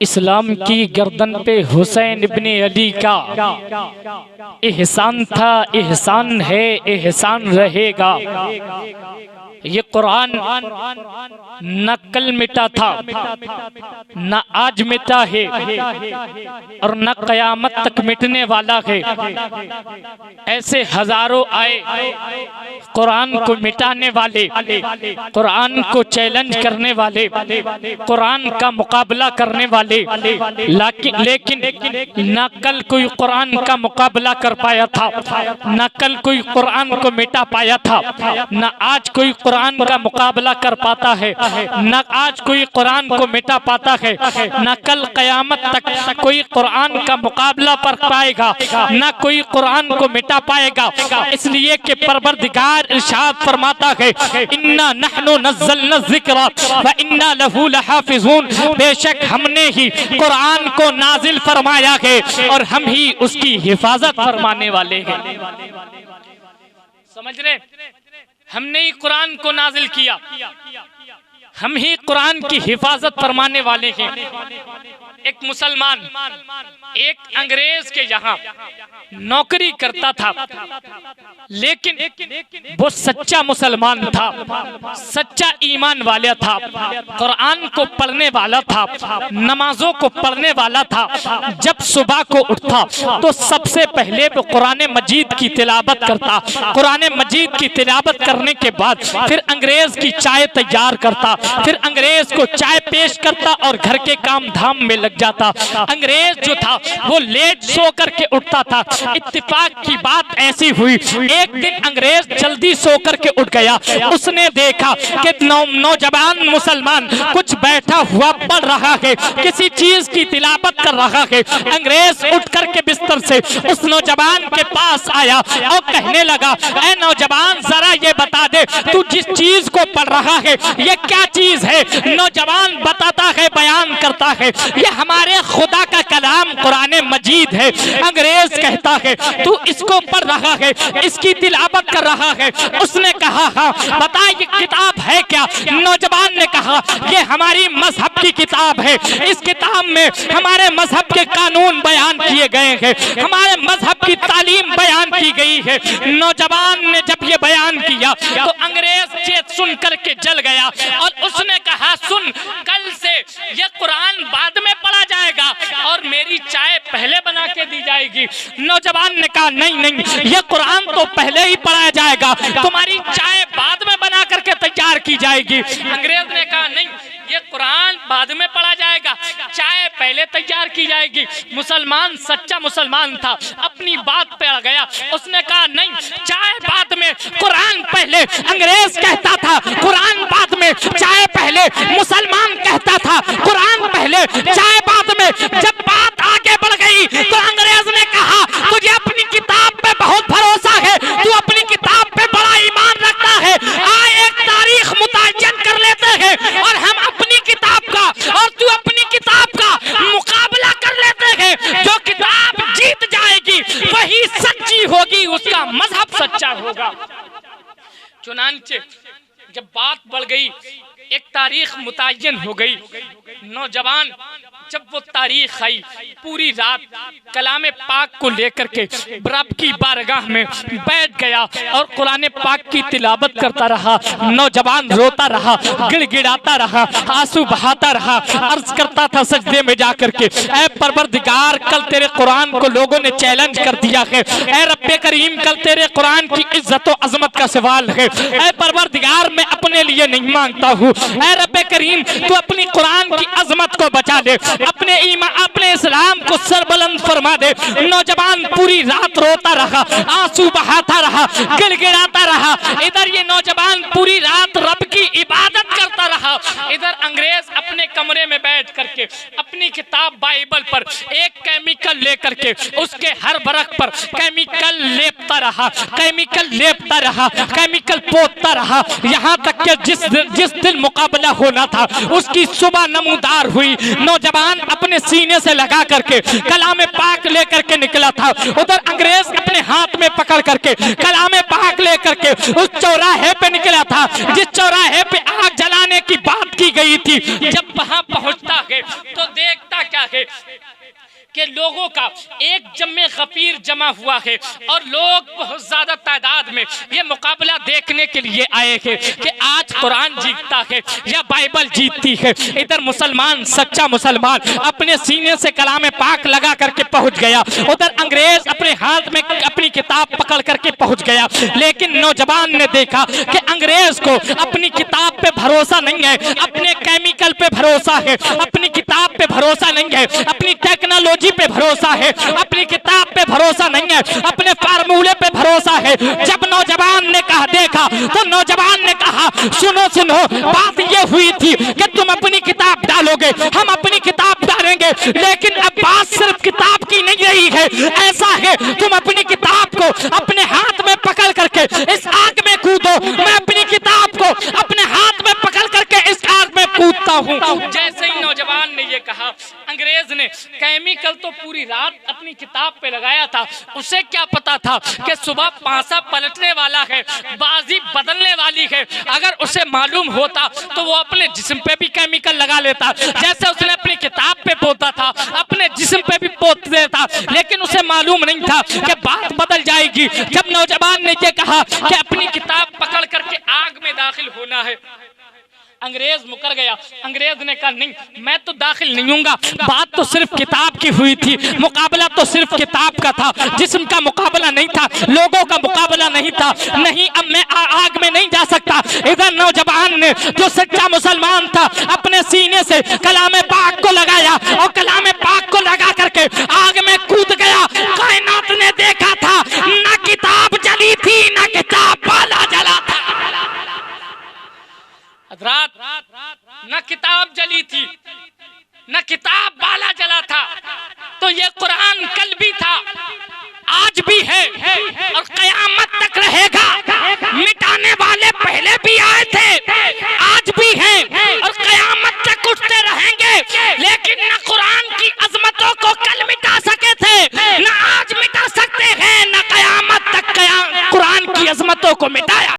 इस्लाम की गर्दन पे हुसैन इब्ने अली का एहसान था, एहसान है, एहसान रहेगा। ये कुरान न कल मिटा था, न आज मिटा है और न कयामत तक मिटने वाला है। ऐसे हजारों आए कुरान को मिटाने वाले, कुरान को चैलेंज करने वाले, कुरान का मुकाबला करने वाले, लेकिन न कल कोई कुरान का मुकाबला कर पाया था, न कल कोई कुरान को मिटा पाया था, न आज कोई कुरान का मुकाबला कर पाता है, न आज कोई कुरान को मिटा पाता है, न कल कयामत तक कोई कुरान का मुकाबला कर पाएगा, न कोई कुरान को मिटा पाएगा। इसलिए कि परवरदिगार इरशाद फरमाता है, इन्ना नहनु नज़्ज़लना ज़िक्रा व इन्ना लहू लहाफ़िज़ून, बेशक हमने ही कुरान को नाजिल फरमाया है और हम ही उसकी हिफाजत फरमाने वाले हैं। समझ रहे? हमने ही कुरान को नाजिल किया, हम ही कुरान की हिफाजत फरमाने वाले हैं। एक मुसलमान एक अंग्रेज के यहाँ नौकरी करता था, लेकिन वो सच्चा मुसलमान था, सच्चा ईमान वाला था, कुरान को पढ़ने वाला था, नमाजों को पढ़ने वाला था। जब सुबह को उठता तो सबसे पहले वो कुरान मजीद की तिलावत करता, कुरान मजीद की तिलावत करने के बाद फिर अंग्रेज की चाय तैयार करता, फिर अंग्रेज को चाय पेश करता और घर के काम धाम में लग जाता। अंग्रेज जो था वो लेट सो करके उठता था। इत्तेफाक की बात ऐसी हुई, एक दिन अंग्रेज जल्दी सो करके उठ गया। उसने देखा कि नौजवान मुसलमान कुछ बैठा हुआ पढ़ रहा है, किसी चीज की तिलावत कर रहा है। अंग्रेज उठ करके बिस्तर से उस नौजवान के पास आया और कहने लगा, ऐ नौजवान जरा ये बता दे, तू जिस चीज को पढ़ रहा है ये क्या चीज है? नौजवान बताता है, बयान करता है, ये हमारे खुदा का कलाम कुरान मजीद है। अंग्रेज कहता है, तू इसको पढ़ रहा है, इसकी तिलावत कर रहा है? उसने कहा, हाँ बता ये किताब है क्या? नौजवान ने कहा, ये हमारी मजहब की किताब है, इस किताब में हमारे मजहब के कानून बयान किए गए हैं, हमारे मजहब की तालीम बयान की गई है। नौजवान ने जब ये बयान किया तो अंग्रेज चेत सुन करके जल गया और उसने कहा, सुन, कल से ये कुरान बाद में पढ़ा जाएगा और मेरी चाय पहले बना के दी जाएगी। नौजवान ने कहा, नहीं नहीं, ये कुरान तो पहले ही पढ़ाया जाएगा, तुम्हारी चाय बाद में बना करके तैयार की जाएगी। अंग्रेज ने कहा, नहीं, ये कुरान बाद में पढ़ा जाएगा, चाय पहले तैयार की जाएगी। मुसलमान सच्चा मुसलमान था, अपनी बात पे आ गया। उसने कहा, नहीं, चाय बाद में, कुरान पहले। अंग्रेज कहता था कुरान बाद में, चाय पहले। मुसलमान कहता था कुरान पहले, चाय बाद में। जब बात आगे बढ़ गई तो अंग्रेज ने कहा, तुझे अपनी किताब पे बहुत भरोसा है, तू अपनी किताब पे बड़ा ईमान रखता है, आए एक तारीख मुतय्यन कर लेते हैं और हम अपनी किताब का और तू अपनी किताब का मुकाबला कर लेते हैं। जो किताब जीत जाएगी वही सच्ची होगी, उसका मजहब सच्चा होगा। चुनांचे जब बात बढ़ गई, एक तारीख मुतय्यन हो गई। नौजवान जब वो तारीख आई, पूरी रात कलाम पाक को लेकर के रब की बारगाह में बैठ गया और कुरान पाक की तिलावत करता रहा। नौजवान रोता रहा, गिड़गिड़ाता रहा, आंसू बहाता रहा, अर्ज करता था सजदे में जाकर के, ऐ परवरदिगार, कल तेरे कुरान को लोगों ने चैलेंज कर दिया है। ऐ रब्बे करीम, कल तेरे कुरान की इज्जत और अजमत का सवाल है। ऐ परवरदिगार, मैं अपने लिए नहीं मांगता हूँ, ऐ रब्बे करीम, तू अपनी कुरान की अजमत को बचा दे, अपने ईमान, अपने इस्लाम को सरबुलंद फरमा दे। नौजवान पूरी रात रोता रहा, आंसू बहाता रहा, गिड़गिड़ाता रहा। इधर ये नौजवान पूरी रात रब की इबादत करता रहा, इधर अंग्रेज अपने कमरे में बैठ करके अपनी किताब बाइबल पर एक केमिकल लेकर के उसके हर बरक पर केमिकल लेपता रहा, केमिकल लेपता रहा, केमिकल पोतता रहा, यहाँ तक कि जिस दिन मुकाबला होना था उसकी सुबह नमूदार हुई। नौजवान अपने सीने से लगा कर करके कलाम पाक लेकर के निकला था। उधर अंग्रेज अपने हाथ में पकड़ करके कलाम पाक लेकर के उस चौराहे पे निकला था जिस चौराहे पे आग जलाने की बात की गई थी। जब वहां पहुंचता है तो देखता क्या है कि लोगों का एक जम्मे गफीर जमा हुआ है और लोग बहुत ज्यादा तादाद में ये मुकाबला देखने के लिए आए हैं कि आज कुरान जीतता है या बाइबल जीतती है। इधर मुसलमान, सच्चा मुसलमान अपने सीने से कलाम पाक लगा करके पहुंच गया, उधर अंग्रेज अपने हाथ में अपनी किताब पकड़ करके पहुंच गया। लेकिन नौजवान ने देखा कि अंग्रेज को अपनी किताब पे भरोसा नहीं है, अपने केमिकल पे भरोसा है, अपनी किताब पे भरोसा नहीं है, अपनी टेक्नोलॉजी पे भरोसा है, अपनी किताब पे भरोसा नहीं है, अपने फार्मूले पे भरोसा है। जब नौजवान ने कहा देखा तो नौजवान ने कहा सुनो सुनो, बात ये हुई थी कि तुम अपनी किताब डालोगे, हम अपनी किताब डालेंगे, लेकिन अब बात सिर्फ किताब की नहीं रही है। ऐसा है तुम अपनी किताब को अपने हाथ में पकड़ करके इस आग में कूदो, मैं अपनी किताब को अपने हाथ में पकड़ करके इस आग में कूदता हूँ। जैसे ही नौजवान ने ये कहा, अंग्रेज ने केमिकल तो पूरी रात अपनी किताब पे लगाया था, उसे क्या पता था कि सुबह पासा पलटने वाला है, बाजी बदलने वाली है। अगर उसे मालूम होता तो वो अपने जिस्म पे भी केमिकल लगा लेता, जैसे उसने अपनी किताब पे पोता था अपने जिस्म पे भी पोत देता, लेकिन उसे मालूम नहीं था कि बात बदल जाएगी। जब नौजवान ने ये कहा कि अपनी किताब पकड़ करके आग में दाखिल होना है, अंग्रेज मुकर गया। अंग्रेज ने कहा नहीं, मैं तो दाखिल नहीं हूँगा, बात तो सिर्फ किताब की हुई थी, मुकाबला तो सिर्फ किताब का था, जिस्म का मुकाबला नहीं था, लोगों का मुकाबला नहीं था। नहीं, अब मैं आग में नहीं जा सकता। इधर नौजवान ने जो सच्चा मुसलमान था अपने सीने से कलाम पाक को लगाया और कलाम पाक को लगा करके आग में कूद गया। कायनात ने देखा था, ना किताब जली थी ना किताब वाला जला था। रात न किताब जली थी न किताब वाला जला था। तो ये कुरान कल भी था, आज भी है और कयामत तक रहेगा। मिटाने वाले पहले भी आए थे,